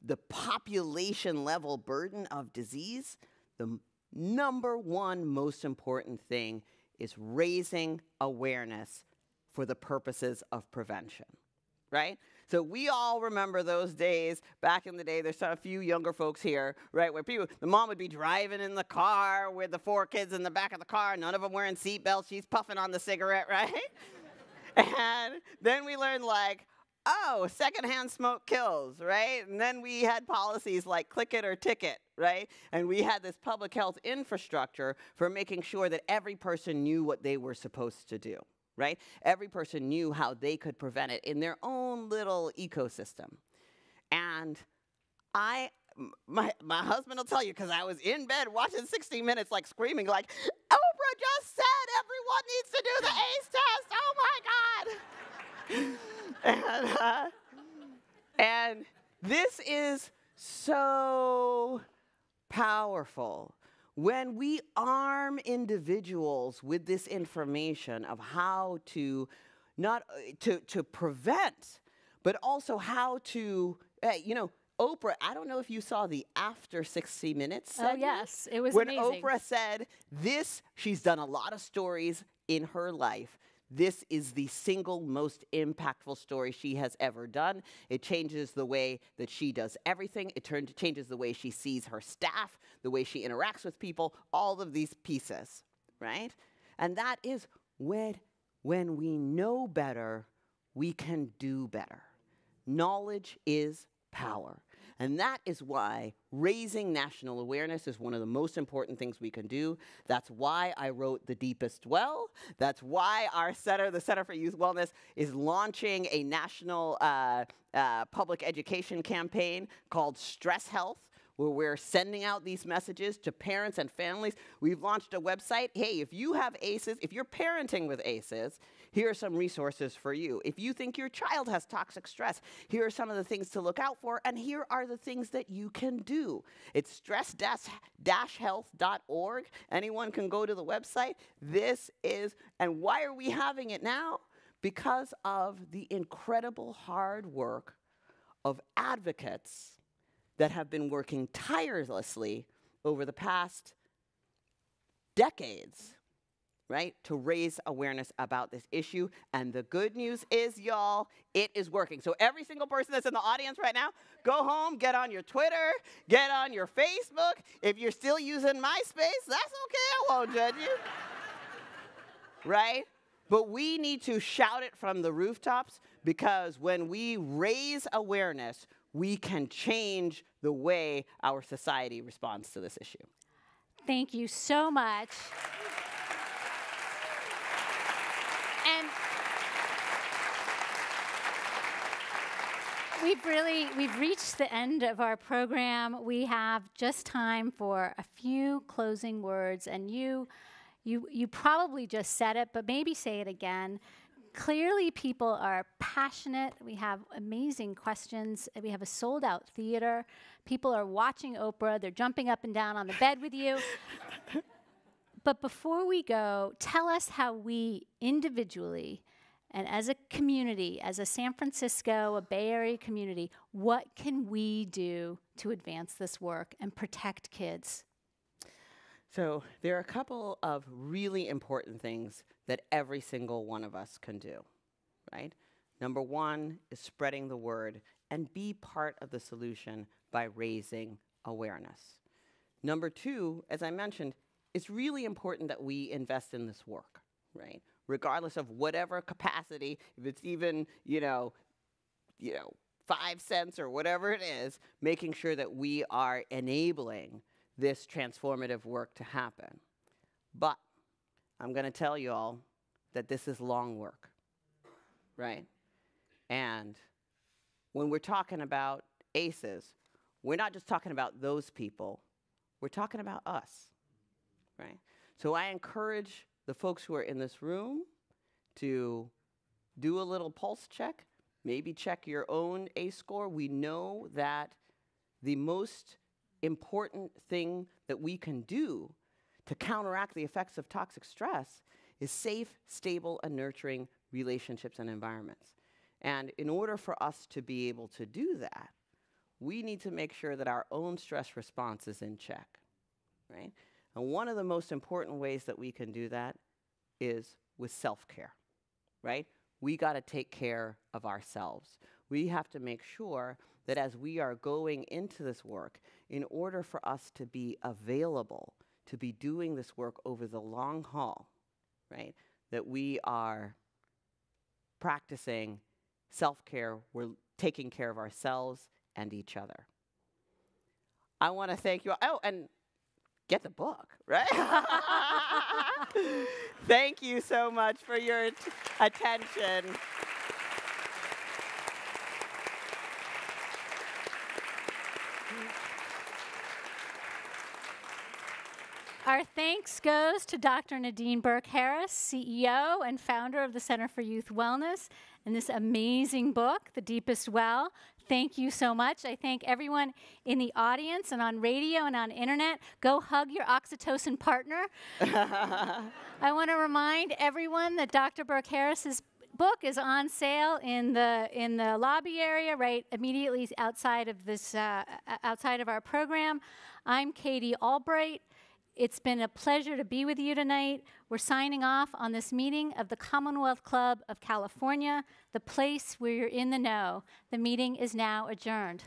the population level burden of disease, the number one most important thing is raising awareness for the purposes of prevention, right? So we all remember those days back in the day. There's a few younger folks here, right, where the mom would be driving in the car with the 4 kids in the back of the car, none of them wearing seatbelts. She's puffing on the cigarette, right? And then we learned, like, oh, secondhand smoke kills, right? And then we had policies like click it or ticket, right? And we had this public health infrastructure for making sure that every person knew what they were supposed to do, right? Every person knew how they could prevent it in their own little ecosystem. And my husband will tell you, because I was in bed watching 60 Minutes, like screaming, like, Oprah just said everyone needs to do the ACE test. Oh my God. And this is so powerful. When we arm individuals with this information of how to not to prevent, but also how to, Oprah, I don't know if you saw the After 60 Minutes segment. Oh, yes. It was when amazing. Oprah said this, she's done a lot of stories in her life. This is the single most impactful story she has ever done. It changes the way that she does everything. It changes the way she sees her staff, the way she interacts with people, all of these pieces, right? And that is when we know better, we can do better. Knowledge is power. And that is why raising national awareness is one of the most important things we can do. That's why I wrote The Deepest Well. That's why our center, the Center for Youth Wellness, is launching a national public education campaign called Stress Health, where we're sending out these messages to parents and families. We've launched a website. Hey, if you have ACEs, if you're parenting with ACEs, here are some resources for you. If you think your child has toxic stress, here are some of the things to look out for, and here are the things that you can do. It's stress-health.org. Anyone can go to the website. And why are we having it now? Because of the incredible hard work of advocates that have been working tirelessly over the past decades, right, to raise awareness about this issue. And the good news is, y'all, it is working. So every single person that's in the audience right now, go home, get on your Twitter, get on your Facebook. If you're still using MySpace, that's okay, I won't judge you. Right? But we need to shout it from the rooftops, because when we raise awareness, we can change the way our society responds to this issue. Thank you so much. And we've reached the end of our program. We have just time for a few closing words, and you probably just said it, but maybe say it again. Clearly, people are passionate. We have amazing questions. We have a sold-out theater. People are watching Oprah. They're jumping up and down on the bed with you. But before we go, tell us how we individually and as a community, as a San Francisco, a Bay Area community, what can we do to advance this work and protect kids? So there are a couple of really important things that every single one of us can do, right? Number one is spreading the word and be part of the solution by raising awareness. Number two, as I mentioned, it's really important that we invest in this work, right? Regardless of whatever capacity, if it's even, 5 cents or whatever it is, making sure that we are enabling this transformative work to happen. But I'm going to tell you all that this is long work, right? And when we're talking about ACEs, we're not just talking about those people, we're talking about us, right? So I encourage the folks who are in this room to do a little pulse check, maybe check your own ACE score. We know that the most important thing that we can do to counteract the effects of toxic stress is safe, stable, and nurturing relationships and environments. And in order for us to be able to do that, we need to make sure that our own stress response is in check, right? And one of the most important ways that we can do that is with self-care, right? We got to take care of ourselves. We have to make sure that as we are going into this work, in order for us to be available to be doing this work over the long haul, right, that we are practicing self-care, we're taking care of ourselves and each other. I want to thank you all. Oh, and get the book, right? Thank you so much for your attention. Our thanks goes to Dr. Nadine Burke-Harris, CEO and founder of the Center for Youth Wellness, and this amazing book, The Deepest Well. Thank you so much. I thank everyone in the audience and on radio and on internet. Go hug your oxytocin partner. I want to remind everyone that Dr. Burke-Harris's book is on sale in the lobby area, right immediately outside of this outside of our program. I'm Katie Albright. It's been a pleasure to be with you tonight. We're signing off on this meeting of the Commonwealth Club of California, the place where you're in the know. The meeting is now adjourned.